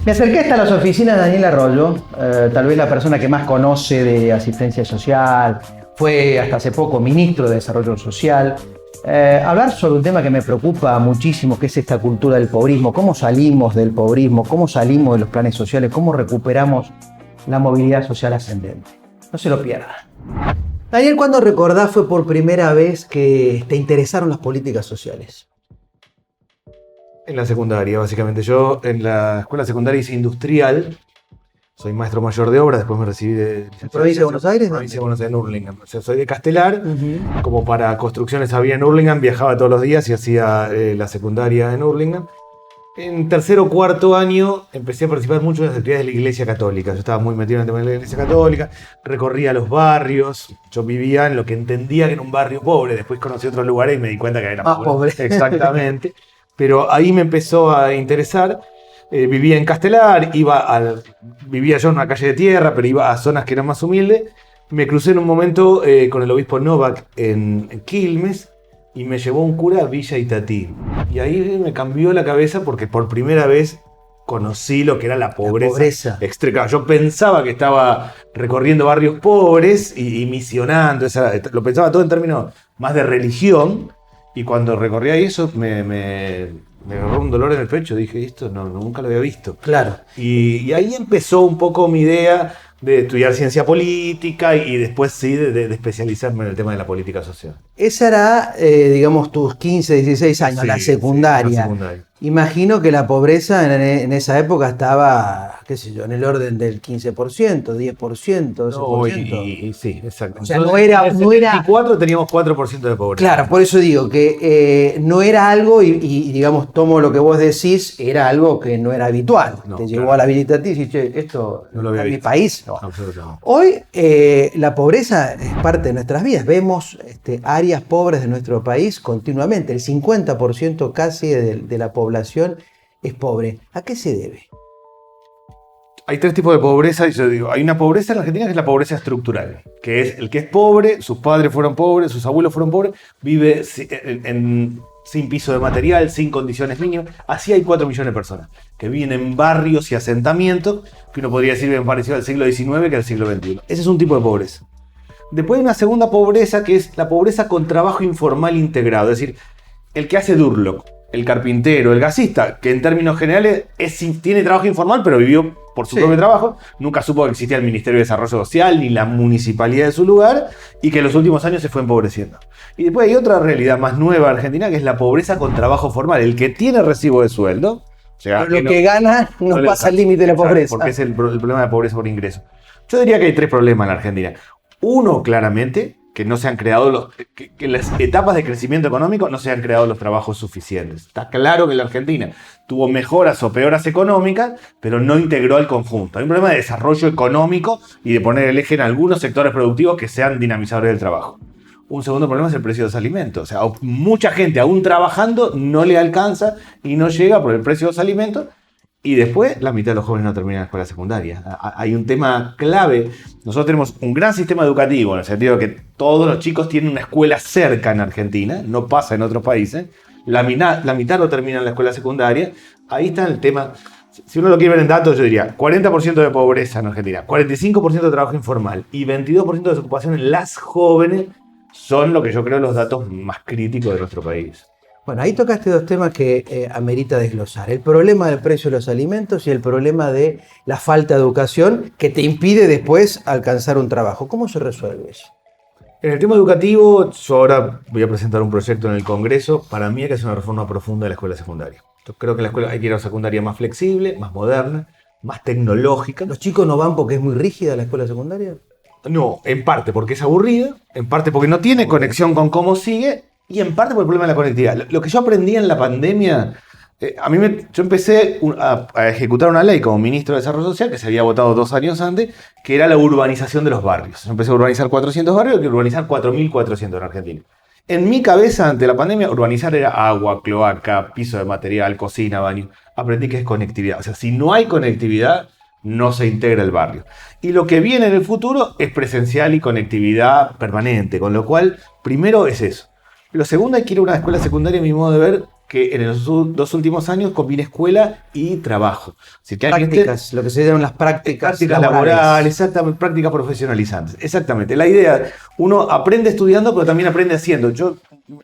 Me acerqué hasta las oficinas de Daniel Arroyo, tal vez la persona que más conoce de asistencia social, fue hasta hace poco ministro de Desarrollo Social. Hablar sobre un tema que me preocupa muchísimo, que es esta cultura del pobrismo, cómo salimos del pobrismo, cómo salimos de los planes sociales, cómo recuperamos la movilidad social ascendente. No se lo pierda. Daniel, ¿cuándo recordás fue por primera vez que te interesaron las políticas sociales? En la secundaria, básicamente. Yo en la escuela secundaria hice industrial. Soy maestro mayor de obras, después me recibí de... ¿Provincia de Buenos Aires? Provincia de Buenos Aires, en Hurlingham. O sea, soy de Castelar. Como para construcciones había en Hurlingham, viajaba todos los días y hacía la secundaria en Hurlingham. En tercer o cuarto año empecé a participar mucho en las actividades de la Iglesia Católica. Yo estaba muy metido en el tema de la Iglesia Católica, recorría los barrios. Yo vivía en lo que entendía que era un barrio pobre. Después conocí otros lugares y me di cuenta que era pobre. Exactamente. Pero ahí me empezó a interesar. Vivía en Castelar, vivía yo en una calle de tierra, pero iba a zonas que eran más humildes. Me crucé en un momento con el obispo Novak en Quilmes y me llevó un cura a Villa Itatí. Y ahí me cambió la cabeza porque por primera vez conocí lo que era la pobreza extrema. Yo pensaba que estaba recorriendo barrios pobres y misionando. Lo pensaba todo en términos más de religión. Y cuando recorría eso me agarró un dolor en el pecho. Dije, esto nunca lo había visto. Claro. Y ahí empezó un poco mi idea de estudiar ciencia política y después sí de especializarme en el tema de la política social. Esa era, digamos, tus 15, 16 años, sí, la secundaria. Sí, la secundaria. Imagino que la pobreza en esa época estaba, qué sé yo, en el orden del 15%, 10%, 12%. Sí, exacto. O sea, no era... En el 74 teníamos 4% de pobreza. Claro, por eso digo que no era algo, y digamos, tomo lo que vos decís, era algo que no era habitual. Te llegó a la Villa Itatí y dijiste, che, esto en mi país no. Hoy la pobreza es parte de nuestras vidas. Vemos áreas pobres de nuestro país continuamente. El 50% casi de la población es pobre. ¿A qué se debe? Hay tres tipos de pobreza, y yo digo, hay una pobreza en la Argentina que es la pobreza estructural, que es el que es pobre, sus padres fueron pobres, sus abuelos fueron pobres, vive sin piso de material, sin condiciones mínimas. Así hay 4 millones de personas que viven en barrios y asentamientos que uno podría decir bien parecido al siglo XIX que al siglo XXI. Ese es un tipo de pobreza. Después hay una segunda pobreza que es la pobreza con trabajo informal integrado, es decir, el que hace Durlock, el carpintero, el gasista, que en términos generales tiene trabajo informal, pero vivió por su propio trabajo, nunca supo que existía el Ministerio de Desarrollo Social ni la municipalidad de su lugar, y que en los últimos años se fue empobreciendo. Y después hay otra realidad más nueva argentina, que es la pobreza con trabajo formal, el que tiene recibo de sueldo. O sea, lo que gana no pasa el límite de la pobreza. Porque es el problema de pobreza por ingreso. Yo diría que hay 3 problemas en la Argentina. Uno, claramente, que no se han creado que en las etapas de crecimiento económico no se han creado los trabajos suficientes. Está claro que la Argentina tuvo mejoras o peoras económicas, pero no integró al conjunto. Hay un problema de desarrollo económico y de poner el eje en algunos sectores productivos que sean dinamizadores del trabajo. Un segundo problema es el precio de los alimentos. O sea, mucha gente aún trabajando no le alcanza y no llega por el precio de los alimentos. Y después, la mitad de los jóvenes no terminan la escuela secundaria. Hay un tema clave. Nosotros tenemos un gran sistema educativo, en el sentido de que todos los chicos tienen una escuela cerca en Argentina, no pasa en otros países. La mitad no termina en la escuela secundaria. Ahí está el tema. Si uno lo quiere ver en datos, yo diría 40% de pobreza en Argentina, 45% de trabajo informal y 22% de desocupación en las jóvenes son lo que yo creo los datos más críticos de nuestro país. Bueno, ahí tocaste 2 temas que amerita desglosar. El problema del precio de los alimentos y el problema de la falta de educación que te impide después alcanzar un trabajo. ¿Cómo se resuelve eso? En el tema educativo, yo ahora voy a presentar un proyecto en el Congreso. Para mí hay que hacer una reforma profunda de la escuela secundaria. Yo creo que la escuela hay que ir a una secundaria más flexible, más moderna, más tecnológica. ¿Los chicos no van porque es muy rígida la escuela secundaria? No, en parte porque es aburrida, en parte porque no tiene conexión con cómo sigue, y en parte por el problema de la conectividad. Lo que yo aprendí en la pandemia, yo empecé a ejecutar una ley como ministro de Desarrollo Social que se había votado 2 años antes, que era la urbanización de los barrios. Yo empecé a urbanizar 400 barrios, hay que urbanizar 4.400 en Argentina. En mi cabeza, ante la pandemia, urbanizar era agua, cloaca, piso de material, cocina, baño. Aprendí que es conectividad. O sea, si no hay conectividad, no se integra el barrio. Y lo que viene en el futuro es presencial y conectividad permanente, con lo cual, primero es eso. Lo segundo, hay que ir a una escuela secundaria, a mi modo de ver, que en los dos últimos años combine escuela y trabajo. Así que prácticas, lo que se llaman las prácticas laborales, exactamente, prácticas profesionalizantes. Exactamente. La idea, uno aprende estudiando, pero también aprende haciendo. Yo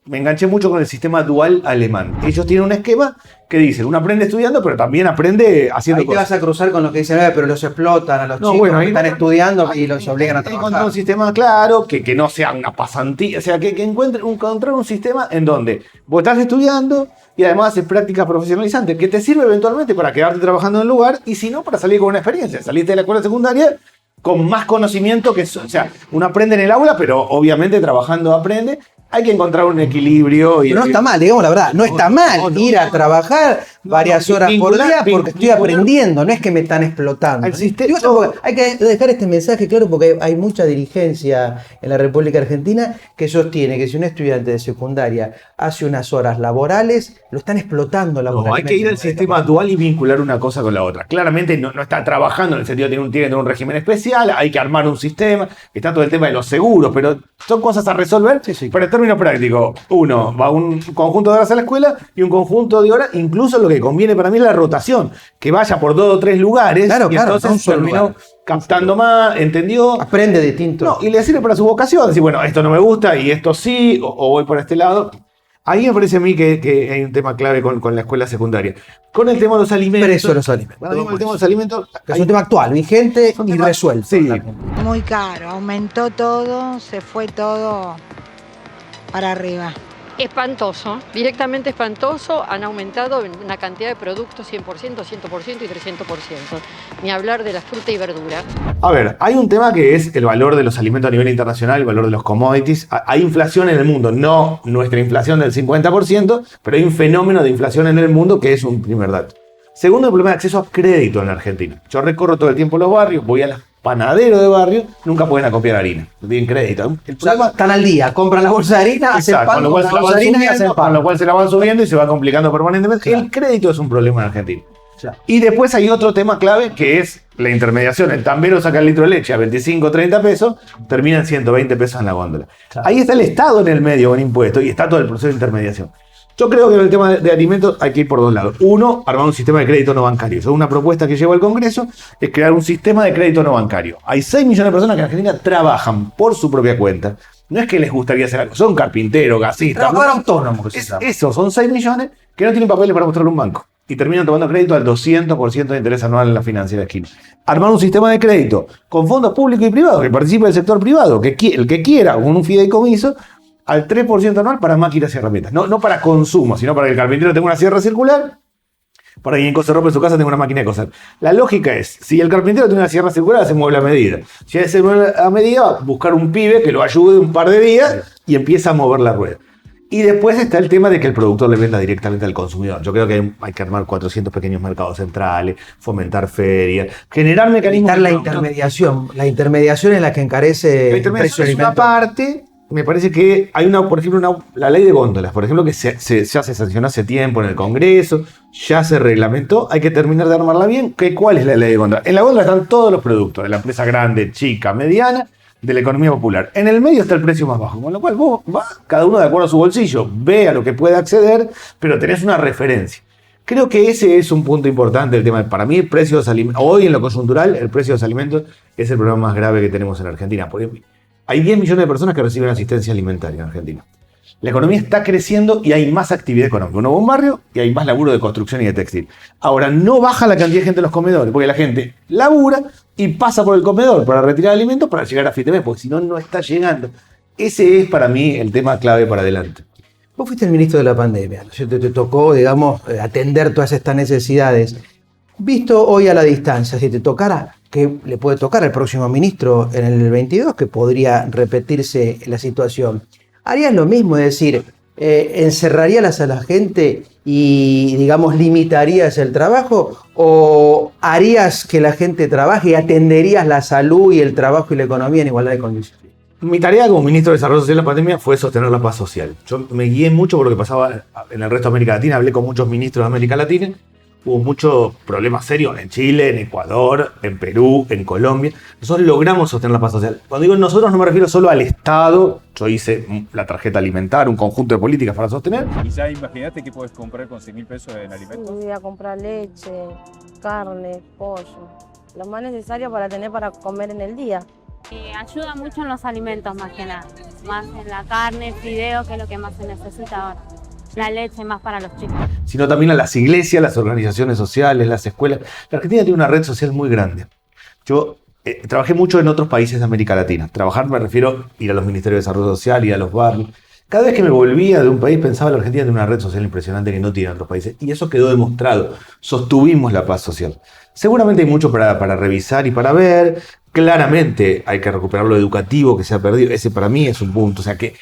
me enganché mucho con el sistema dual alemán. Ellos tienen un esquema que dicen, uno aprende estudiando, pero también aprende haciendo cosas. Ahí te vas a cruzar con lo que dicen, pero los explotan a los chicos que están estudiando y los obligan a trabajar. Encontrar un sistema claro, que no sea una pasantía, o sea, que encuentren encontrar un sistema en donde vos estás estudiando y además haces prácticas profesionalizantes, que te sirve eventualmente para quedarte trabajando en un lugar y si no, para salir con una experiencia. Saliste de la escuela secundaria con más conocimiento que eso. O sea, uno aprende en el aula, pero obviamente trabajando aprende. Hay que encontrar un equilibrio. Pero no está mal, digamos la verdad. No está mal ir a trabajar varias horas por día porque estoy aprendiendo. No es que me están explotando. Hay que dejar este mensaje claro porque hay mucha dirigencia en la República Argentina que sostiene que si un estudiante de secundaria hace unas horas laborales, lo están explotando laboralmente. No, hay que ir al sistema dual y vincular una cosa con la otra. Claramente no está trabajando en el sentido de tiene que tener un régimen especial, hay que armar un sistema, está todo el tema de los seguros, pero son cosas a resolver. Sí. Pero en términos prácticos, uno va a un conjunto de horas a la escuela y un conjunto de horas, incluso lo que conviene para mí es la rotación, que vaya por 2 o 3 lugares y entonces terminó captando más, entendió. Aprende distinto. No, y le sirve para su vocación, decir, bueno, esto no me gusta y esto sí, o voy por este lado. Ahí me parece a mí que hay un tema clave con la escuela secundaria. Con el tema de los alimentos. Preso de los alimentos. Bueno, el tema de los alimentos. Que es un tema actual, vigente y resuelto. Sí. Muy caro, aumentó todo, se fue todo para arriba. Espantoso, directamente espantoso. Han aumentado en una cantidad de productos 100%, 100% y 300%. Ni hablar de la fruta y verdura. A ver, hay un tema que es el valor de los alimentos a nivel internacional, el valor de los commodities. Hay inflación en el mundo, no nuestra inflación del 50%, pero hay un fenómeno de inflación en el mundo que es un primer dato. Segundo, el problema de acceso a crédito en la Argentina. Yo recorro todo el tiempo los barrios, voy a los panaderos de barrio, nunca pueden acopiar harina, no tienen crédito. El problema, están al día, compran la bolsa de harina, hacen pan, con lo cual se la van subiendo y se va complicando permanentemente. Claro. El crédito es un problema en Argentina. Claro. Y después hay otro tema clave que es la intermediación. El tambero saca el litro de leche a 25, 30 pesos, termina en 120 pesos en la góndola. Claro. Ahí está el Estado en el medio con impuestos y está todo el proceso de intermediación. Yo creo que en el tema de alimentos hay que ir por 2 lados. Uno, armar un sistema de crédito no bancario. Eso es una propuesta que lleva el Congreso, es crear un sistema de crédito no bancario. Hay 6 millones de personas que en Argentina trabajan por su propia cuenta. No es que les gustaría hacer algo, son carpinteros, gasistas. Trabajador autónomo. Eso, son 6 millones que no tienen papeles para mostrarle un banco. Y terminan tomando crédito al 200% de interés anual en la financiera esquina. Armar un sistema de crédito con fondos públicos y privados, que participe el sector privado, el que quiera, con un fideicomiso, al 3% anual para máquinas y herramientas. No para consumo, sino para que el carpintero tenga una sierra circular, para que quien cose ropa en su casa tenga una máquina de coser. La lógica es, si el carpintero tiene una sierra circular, hace mueble a medida. Si hace mueble a medida, va a buscar un pibe que lo ayude un par de días y empieza a mover la rueda. Y después está el tema de que el productor le venda directamente al consumidor. Yo creo que hay que armar 400 pequeños mercados centrales, fomentar ferias, generar mecanismos... La intermediación es la que encarece el precio del alimento. Una parte... Me parece que hay por ejemplo, la ley de góndolas, por ejemplo, que ya se sancionó hace tiempo en el Congreso, ya se reglamentó, hay que terminar de armarla bien. ¿Cuál es la ley de góndolas? En la góndola están todos los productos, de la empresa grande, chica, mediana, de la economía popular. En el medio está el precio más bajo, con lo cual vos vas, cada uno de acuerdo a su bolsillo, ve a lo que puede acceder, pero tenés una referencia. Creo que ese es un punto importante del tema. Para mí, el precio de los alimentos, hoy en lo coyuntural, el precio de los alimentos es el problema más grave que tenemos en Argentina. Porque hay 10 millones de personas que reciben asistencia alimentaria en Argentina. La economía está creciendo y hay más actividad económica. Uno va a un barrio y hay más laburo de construcción y de textil. Ahora, no baja la cantidad de gente en los comedores, porque la gente labura y pasa por el comedor para retirar alimentos para llegar a fin de mes, porque si no, no está llegando. Ese es para mí el tema clave para adelante. Vos fuiste el ministro de la pandemia, ¿no es cierto? Te tocó, digamos, atender todas estas necesidades. Visto hoy a la distancia, si te tocara, que le puede tocar al próximo ministro en el 22, que podría repetirse la situación, ¿harías lo mismo? Es decir, ¿encerrarías a la gente y, digamos, limitarías el trabajo? ¿O harías que la gente trabaje y atenderías la salud y el trabajo y la economía en igualdad de condiciones? Mi tarea como ministro de Desarrollo Social en la pandemia fue sostener la paz social. Yo me guié mucho por lo que pasaba en el resto de América Latina, hablé con muchos ministros de América Latina. hubo muchos problemas serios en Chile, en Ecuador, en Perú, en Colombia. Nosotros logramos sostener la paz social. Cuando digo nosotros no me refiero solo al Estado. Yo hice la tarjeta alimentar, un conjunto de políticas para sostener. ¿Y ya imaginaste qué puedes comprar con 100.000 pesos en alimentos? Voy a comprar leche, carne, pollo, lo más necesario para tener para comer en el día. Ayuda mucho en los alimentos más que nada, más en la carne, fideo, que es lo que más se necesita ahora. La leche más para los chicos. Sino también a las iglesias, las organizaciones sociales, las escuelas. La Argentina tiene una red social muy grande. Yo trabajé mucho en otros países de América Latina. Trabajar me refiero a ir a los ministerios de desarrollo social, ir a los barrios. Cada vez que me volvía de un país pensaba que la Argentina tiene una red social impresionante que no tiene otros países. Y eso quedó demostrado. Sostuvimos la paz social. Seguramente hay mucho para revisar y para ver. Claramente hay que recuperar lo educativo que se ha perdido. Ese para mí es un punto. O sea que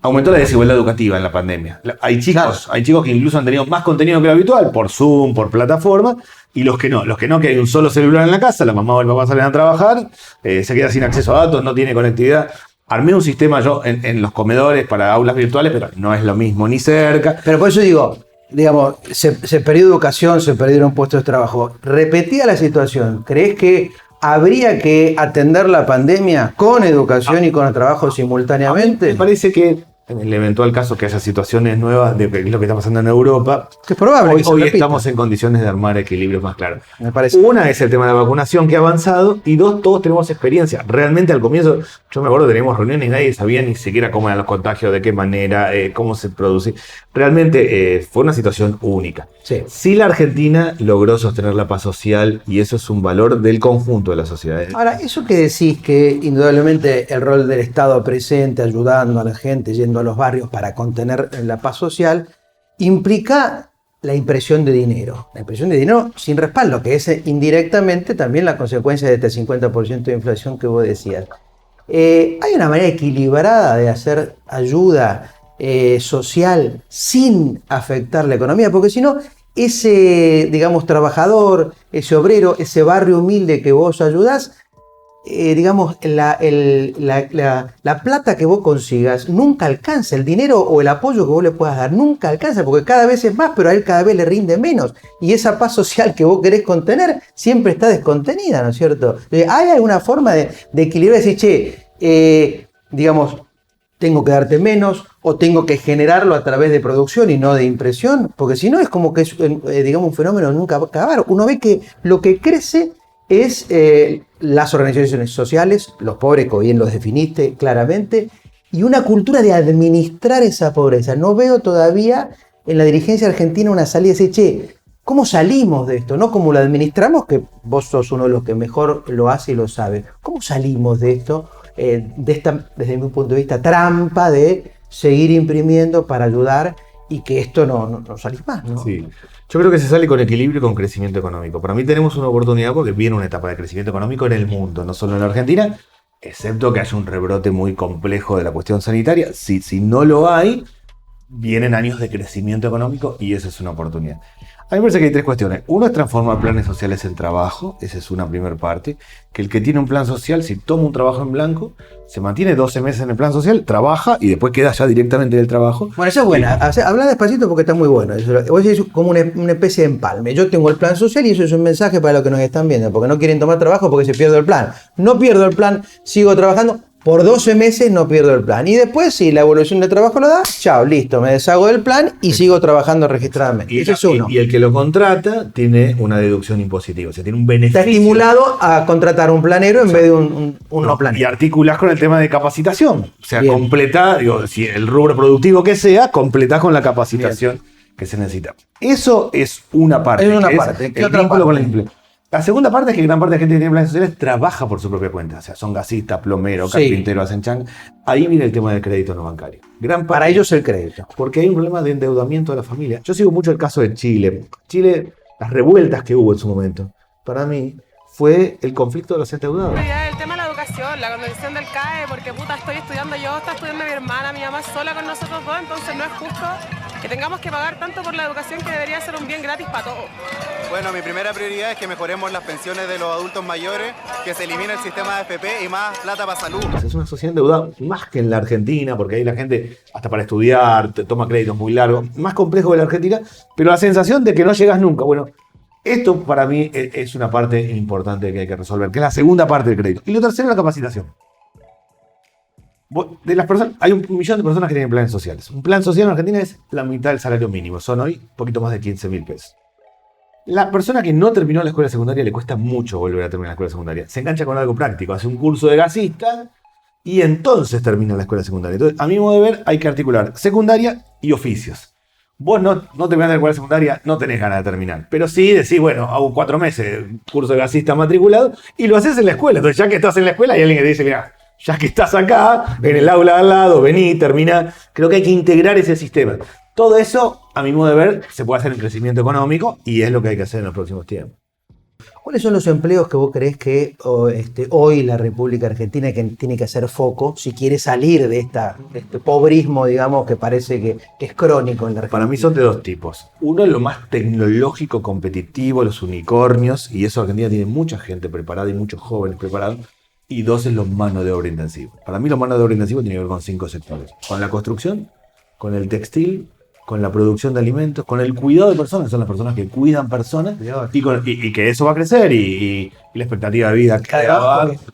aumentó la desigualdad educativa en la pandemia. Hay chicos que incluso han tenido más contenido que lo habitual por Zoom, por plataforma, y los que no, que hay un solo celular en la casa, la mamá o el papá salen a trabajar, se queda sin acceso a datos, no tiene conectividad. Armé un sistema yo en los comedores para aulas virtuales, pero no es lo mismo ni cerca. Pero por eso digo, digamos, se perdió educación, se perdieron puestos de trabajo. Repetía la situación, ¿crees que habría que atender la pandemia con educación y con el trabajo simultáneamente? Me parece que en el eventual caso que haya situaciones nuevas de lo que está pasando en Europa, que es probable hoy estamos en condiciones de armar equilibrios más claros. Me parece. Una es el tema de la vacunación que ha avanzado, y dos, todos tenemos experiencia. Realmente al comienzo, yo me acuerdo, teníamos reuniones y nadie sabía ni siquiera cómo eran los contagios, de qué manera, cómo se produce. Realmente fue una situación única. Sí. Sí, la Argentina logró sostener la paz social, y eso es un valor del conjunto de la sociedad. Ahora, eso que decís, que indudablemente el rol del Estado presente, ayudando a la gente, yendo a los barrios para contener la paz social, implica la impresión de dinero. La impresión de dinero sin respaldo, que es indirectamente también la consecuencia de este 50% de inflación que vos decías. Hay una manera equilibrada de hacer ayuda social sin afectar la economía, porque si no, ese, digamos, trabajador, ese obrero, ese barrio humilde que vos ayudás, digamos, la plata que vos consigas nunca alcanza, el dinero o el apoyo que vos le puedas dar nunca alcanza, porque cada vez es más, pero a él cada vez le rinde menos, y esa paz social que vos querés contener siempre está descontenida, ¿no es cierto? ¿Hay alguna forma de equilibrar, decir, che, digamos, tengo que darte menos, o tengo que generarlo a través de producción y no de impresión? Porque si no es como que es, digamos, un fenómeno nunca va a acabar. Uno ve que lo que crece es las organizaciones sociales, los pobres, que bien los definiste claramente, y una cultura de administrar esa pobreza. No veo todavía en la dirigencia argentina una salida de decir, che, ¿cómo salimos de esto? No cómo lo administramos, que vos sos uno de los que mejor lo hace y lo sabe. ¿Cómo salimos de esto? De esta, desde mi punto de vista, trampa de seguir imprimiendo para ayudar y que esto no salís más, ¿no? Sí. Yo creo que se sale con equilibrio y con crecimiento económico. Para mí tenemos una oportunidad porque viene una etapa de crecimiento económico en el mundo, no solo en la Argentina, excepto que haya un rebrote muy complejo de la cuestión sanitaria. Si no lo hay, vienen años de crecimiento económico y esa es una oportunidad. A mí me parece que hay tres cuestiones. Uno es transformar planes sociales en trabajo, esa es una primera parte, que el que tiene un plan social, si toma un trabajo en blanco, se mantiene 12 meses en el plan social, trabaja y después queda ya directamente del trabajo. Bueno, esa es buena. Habla despacito porque está muy bueno. Vos decís como una especie de empalme. Yo tengo el plan social y eso es un mensaje para los que nos están viendo, porque no quieren tomar trabajo porque se pierde el plan. No pierdo el plan, sigo trabajando. Por 12 meses no pierdo el plan. Y después, si la evolución de trabajo lo da, chao, listo, me deshago del plan y sigo trabajando registradamente. Ese es uno. Y el que lo contrata tiene una deducción impositiva, o sea, tiene un beneficio. Está estimulado a contratar un planero en vez de un no planero. Y articulás con el tema de capacitación. O sea, Bien. completá, si el rubro productivo que sea, completás con la capacitación que se necesita. Eso es una parte. Es una que parte. Es ¿Qué el otra vínculo parte? con el empleo. La segunda parte es que gran parte de la gente que tiene planes sociales trabaja por su propia cuenta. O sea, son gasistas, plomeros, Sí. carpinteros, hacen chang. Ahí viene el tema del crédito no bancario. Gran parte, Para ellos el crédito. porque hay un problema de endeudamiento de la familia. Yo sigo mucho el caso de Chile. Chile, las revueltas que hubo en su momento, para mí, fue el conflicto de los endeudados. El tema de la educación, la condición del CAE, porque puta, estoy estudiando yo, está estudiando mi hermana, mi mamá sola con nosotros dos, entonces no es justo que tengamos que pagar tanto por la educación que debería ser un bien gratis para todos. Bueno, mi primera prioridad es que mejoremos las pensiones de los adultos mayores, que se elimine el sistema de AFP y más plata para salud. Es una sociedad endeudada más que en la Argentina, porque ahí la gente, hasta para estudiar, toma créditos muy largos, más complejo que la Argentina, pero la sensación de que no llegas nunca. Bueno, Esto para mí es una parte importante que hay que resolver, que es la segunda parte del crédito. Y lo tercero es la capacitación. De las personas, hay 1 millón de personas que tienen planes sociales. Un plan social en Argentina es la mitad del salario mínimo. Son hoy un poquito más de 15.000 pesos. La persona que no terminó la escuela secundaria le cuesta mucho volver a terminar la escuela secundaria. Se engancha con algo práctico, hace un curso de gasista y entonces termina la escuela secundaria. Entonces, a mi modo de ver, hay que articular secundaria y oficios. Vos no terminás la escuela secundaria, no tenés ganas de terminar. Pero sí decís, bueno, hago 4 meses, curso de gasista matriculado, y lo haces en la escuela. Entonces, ya que estás en la escuela, hay alguien que te dice, mira, ya que estás acá, en el aula de al lado, vení, termina. Creo que hay que integrar ese sistema. Todo eso, a mi modo de ver, se puede hacer en crecimiento económico y es lo que hay que hacer en los próximos tiempos. ¿Cuáles son los empleos que vos creés que hoy la República Argentina tiene que hacer foco si quiere salir de este pobrismo, digamos, que parece que es crónico en la Argentina? Para mí son de 2 tipos. Uno es lo más tecnológico, competitivo, los unicornios, y eso Argentina tiene mucha gente preparada y muchos jóvenes preparados. Y 2 es lo mano de obra intensivo. Para mí lo mano de obra intensivo tiene que ver con 5 sectores. Con la construcción, con el textil, con la producción de alimentos, con el cuidado de personas, son las personas que cuidan personas, y que eso va a crecer, y la expectativa de vida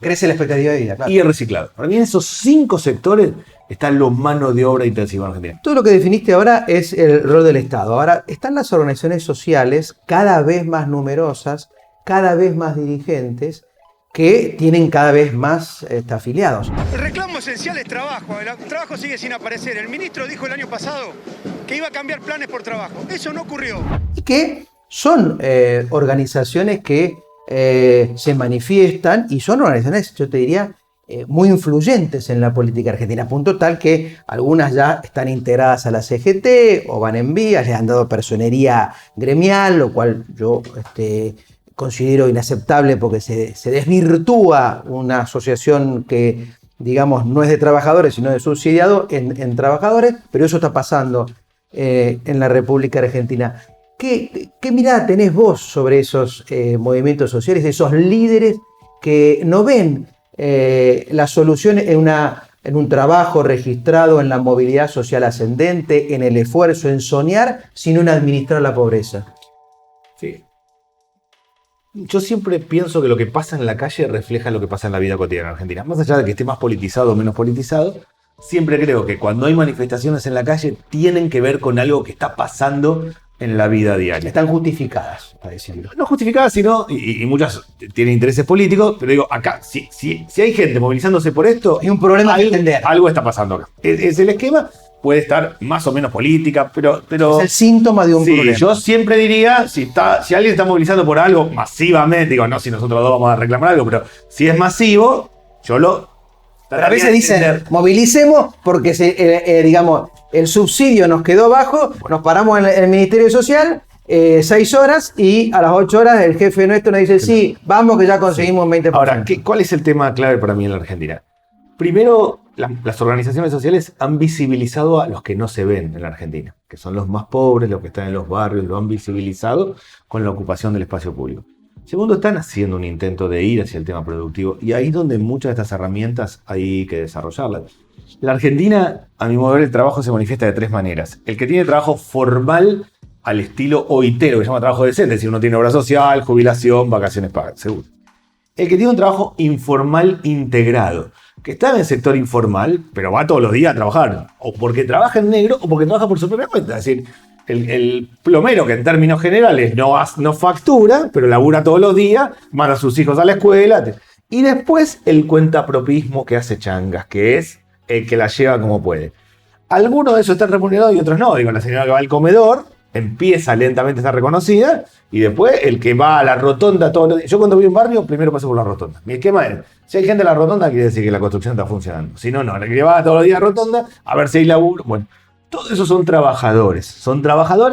crece la expectativa de vida, claro. Y el reciclado. Para mí en esos 5 sectores está lo mano de obra intensiva en Argentina. Todo lo que definiste ahora es el rol del Estado. Ahora, están las organizaciones sociales cada vez más numerosas, cada vez más dirigentes, que tienen cada vez más afiliados. El reclamo esencial es trabajo. El trabajo sigue sin aparecer. El ministro dijo el año pasado que iba a cambiar planes por trabajo. Eso no ocurrió. Y que son organizaciones que se manifiestan y son organizaciones, yo te diría, muy influyentes en la política argentina, a punto tal que algunas ya están integradas a la CGT o van en vías, les han dado personería gremial, lo cual yo considero inaceptable porque se desvirtúa una asociación que, digamos, no es de trabajadores, sino de subsidiado en trabajadores, pero eso está pasando en la República Argentina. ¿Qué mirada tenés vos sobre esos movimientos sociales, esos líderes que no ven la solución en un trabajo registrado, en la movilidad social ascendente, en el esfuerzo, en soñar, sino en administrar la pobreza? Sí. Yo siempre pienso que lo que pasa en la calle refleja lo que pasa en la vida cotidiana en Argentina. Más allá de que esté más politizado o menos politizado, siempre creo que cuando hay manifestaciones en la calle tienen que ver con algo que está pasando en la vida diaria. Están justificadas, está diciendo. No justificadas, sino, y muchas tienen intereses políticos, pero digo, acá, si hay gente movilizándose por esto, hay un problema que entender. Algo está pasando acá. Es el esquema. Puede estar más o menos política, pero es el síntoma de un problema. Yo siempre diría, si alguien está movilizando por algo masivamente, digo, no si nosotros dos vamos a reclamar algo, pero si es masivo, yo lo... Pero a veces dicen, movilicemos porque digamos, el subsidio nos quedó bajo, nos paramos en el Ministerio Social, 6 horas, y a las 8 horas el jefe nuestro nos dice, sí, vamos que ya conseguimos un 20%. Ahora, ¿cuál es el tema clave para mí en la Argentina? Primero, las organizaciones sociales han visibilizado a los que no se ven en la Argentina, que son los más pobres, los que están en los barrios, lo han visibilizado con la ocupación del espacio público. Segundo, están haciendo un intento de ir hacia el tema productivo, y ahí es donde muchas de estas herramientas hay que desarrollarlas. La Argentina, a mi modo de ver, el trabajo se manifiesta de 3 maneras. El que tiene trabajo formal al estilo OITero, que se llama trabajo decente, es decir, uno tiene obra social, jubilación, vacaciones pagas, seguro. El que tiene un trabajo informal integrado, que está en el sector informal, pero va todos los días a trabajar, o porque trabaja en negro o porque trabaja por su propia cuenta. Es decir, el plomero que en términos generales no factura, pero labura todos los días, manda a sus hijos a la escuela. Y después el cuentapropismo que hace changas, que es el que la lleva como puede. Algunos de esos están remunerados y otros no. Digo, la señora que va al comedor empieza lentamente a estar reconocida, y después el que va a la rotonda todos los días. Yo cuando voy a un barrio, primero paso por la rotonda. Mi esquema es, si hay gente en la rotonda, quiere decir que la construcción está funcionando. Si no, el que va todos los días a la rotonda, a ver si hay laburo. Bueno, todos esos son trabajadores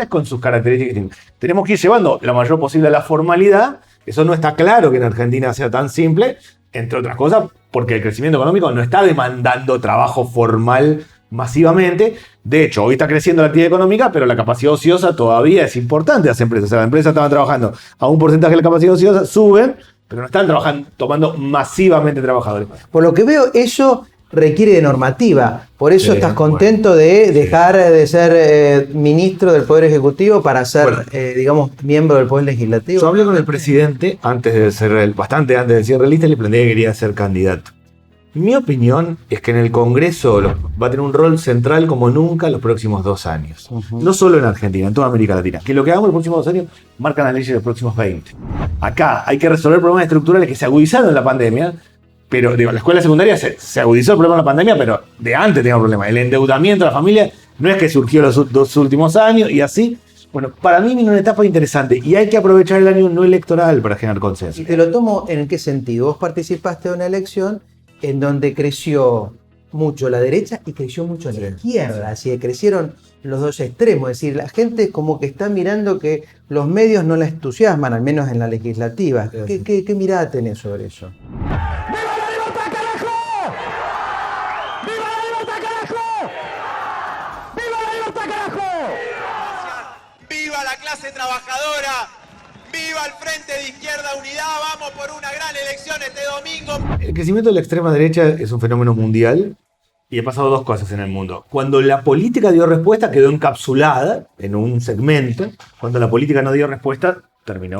con sus características. Tenemos que ir llevando lo mayor posible a la formalidad. Eso no está claro que en Argentina sea tan simple, entre otras cosas, porque el crecimiento económico no está demandando trabajo formal masivamente. De hecho, hoy está creciendo la actividad económica, pero la capacidad ociosa todavía es importante de las empresas. O sea, las empresas estaban trabajando a un porcentaje de la capacidad ociosa, suben, pero no están tomando masivamente trabajadores. Por lo que veo, eso requiere de normativa. Por eso Sí, estás contento de dejar de ser ministro del Poder Ejecutivo para ser, digamos, miembro del Poder Legislativo. Yo hablé con el presidente bastante antes de ser realista, y le planteé que quería ser candidato. Mi opinión es que en el Congreso va a tener un rol central como nunca en los próximos 2 años. No solo en Argentina, en toda América Latina. Que lo que hagamos en los próximos 2 años marcan las leyes de los próximos 20. Acá hay que resolver problemas estructurales que se agudizaron en la pandemia, pero digo, la escuela secundaria se agudizó el problema en la pandemia, pero de antes tenía problemas. El endeudamiento de la familia no es que surgió los 2 últimos años y así. Bueno, para mí viene una etapa interesante y hay que aprovechar el año no electoral para generar consenso. Y te lo tomo en qué sentido. Vos participaste de una elección en donde creció mucho la derecha y creció mucho la izquierda, así que crecieron los dos extremos, es decir, la gente como que está mirando que los medios no la entusiasman, al menos en la legislativa. ¿Qué mirada tenés sobre eso? ¡Viva la libertad, carajo! ¡Viva la libertad, carajo! ¡Viva la libertad, carajo! ¡Viva la clase trabajadora! ¡Viva el Frente de Izquierda Unidad! ¡Vamos por una gran elección este domingo! El crecimiento de la extrema derecha es un fenómeno mundial y ha pasado 2 cosas en el mundo. Cuando la política dio respuesta, quedó encapsulada en un segmento. Cuando la política no dio respuesta, terminó,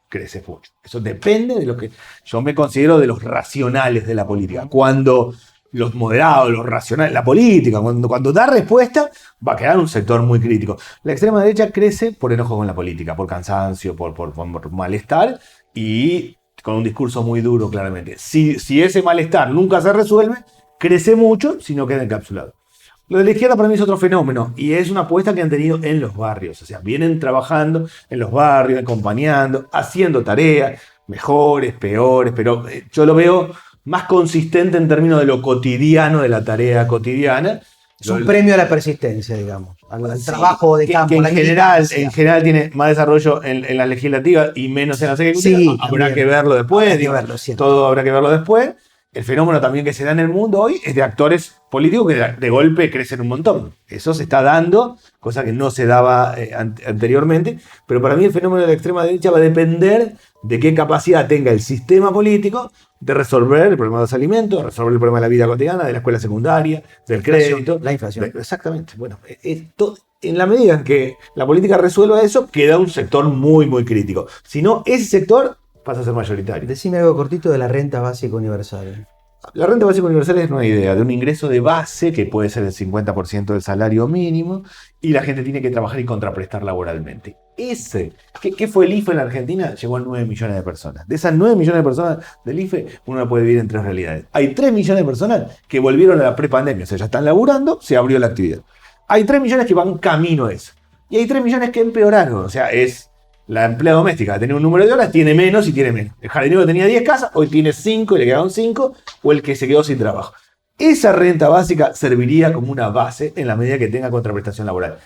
crece mucho. Eso depende de lo que yo me considero de los racionales de la política. Cuando los moderados, los racionales, la política, cuando da respuesta, va a quedar un sector muy crítico. La extrema derecha crece por enojo con la política, por cansancio, por malestar y con un discurso muy duro, claramente. Si ese malestar nunca se resuelve, crece mucho si no queda encapsulado. Lo de la izquierda para mí es otro fenómeno y es una apuesta que han tenido en los barrios. O sea, vienen trabajando en los barrios, acompañando, haciendo tareas, mejores, peores, pero yo lo veo más consistente en términos de lo cotidiano, de la tarea cotidiana. Es un premio a la persistencia, digamos, al trabajo de campo. Que en general tiene más desarrollo en la legislativa y menos en la ejecutiva. Sí, habrá que verlo después. Todo habrá que verlo después. El fenómeno también que se da en el mundo hoy es de actores políticos que de golpe crecen un montón. Eso se está dando, cosa que no se daba anteriormente. Pero para mí el fenómeno de la extrema derecha va a depender de qué capacidad tenga el sistema político de resolver el problema de los alimentos, de resolver el problema de la vida cotidiana, de la escuela secundaria, del crédito. La inflación. Exactamente. Bueno, en la medida en que la política resuelva eso, queda un sector muy, muy crítico. Si no, ese sector pasa a ser mayoritario. Decime algo cortito de la renta básica universal. La renta básica universal es una idea de un ingreso de base que puede ser el 50% del salario mínimo y la gente tiene que trabajar y contraprestar laboralmente. ¿Qué fue el IFE en la Argentina? Llegó a 9 millones de personas. De esas 9 millones de personas del IFE, uno puede vivir en 3 realidades. Hay 3 millones de personas que volvieron a la prepandemia, o sea, ya están laburando, se abrió la actividad. Hay 3 millones que van camino a eso. Y hay 3 millones que empeoraron, o sea, es la empleada doméstica, tenía un número de horas, tiene menos y tiene menos. El jardinero que tenía 10 casas, hoy tiene 5 y le quedaron 5, o el que se quedó sin trabajo. Esa renta básica serviría como una base en la medida que tenga contraprestación laboral.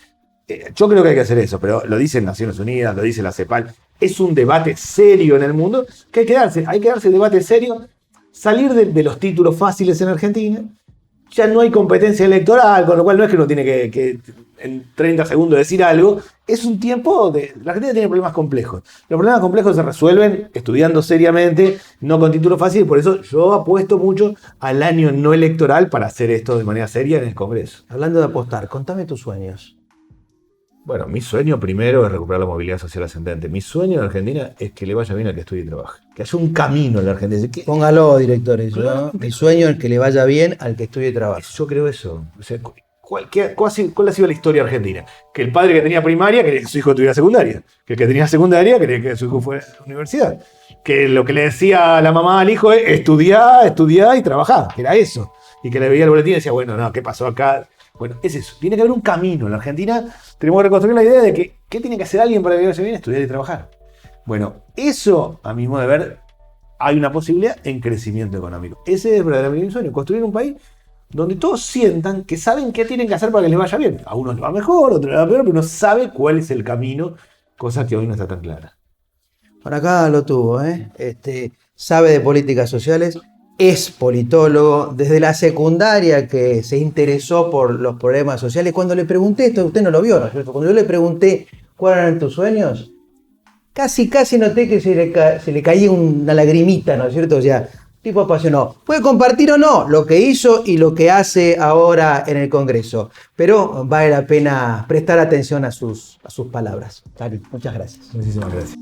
Yo creo que hay que hacer eso, pero lo dicen Naciones Unidas, lo dice la CEPAL. Es un debate serio en el mundo que hay que darse debate serio, salir de los títulos fáciles en Argentina. Ya no hay competencia electoral, con lo cual no es que uno tiene que en 30 segundos decir algo. Es un tiempo la Argentina tiene problemas complejos. Los problemas complejos se resuelven estudiando seriamente, no con títulos fáciles. Por eso yo apuesto mucho al año no electoral para hacer esto de manera seria en el Congreso. Hablando de apostar, contame tus sueños. Bueno, mi sueño primero es recuperar la movilidad social ascendente. Mi sueño en Argentina es que le vaya bien al que estudie y trabaje. Que haya un camino en la Argentina. Póngalo, director, eso, ¿no? Mi sueño es que le vaya bien al que estudie y trabaje. Yo creo eso. O sea, ¿cuál ha sido la historia argentina? Que el padre que tenía primaria quería que su hijo tuviera secundaria. Que el que tenía secundaria quería que su hijo fuera a la universidad. Que lo que le decía la mamá al hijo es estudiá y trabajá. Que era eso. Y que le veía el boletín y decía, bueno, no, ¿qué pasó acá? Bueno, es eso. Tiene que haber un camino. En la Argentina tenemos que reconstruir la idea de que ¿qué tiene que hacer alguien para que le vaya bien? Estudiar y trabajar. Bueno, eso, a mi modo de ver, hay una posibilidad en crecimiento económico. Ese es verdaderamente mi sueño. Construir un país donde todos sientan que saben qué tienen que hacer para que les vaya bien. A unos les va mejor, a otros les va peor, pero uno sabe cuál es el camino, cosa que hoy no está tan clara. Por acá lo tuvo, sabe de políticas sociales, es politólogo, desde la secundaria que se interesó por los problemas sociales. Cuando le pregunté esto, usted no lo vio, ¿no es cierto? Cuando yo le pregunté cuáles eran tus sueños, casi noté que se le caía una lagrimita, ¿no es cierto? O sea, tipo apasionado. Puede compartir o no lo que hizo y lo que hace ahora en el Congreso, pero vale la pena prestar atención a sus palabras. Cari, muchas gracias. Muchísimas gracias.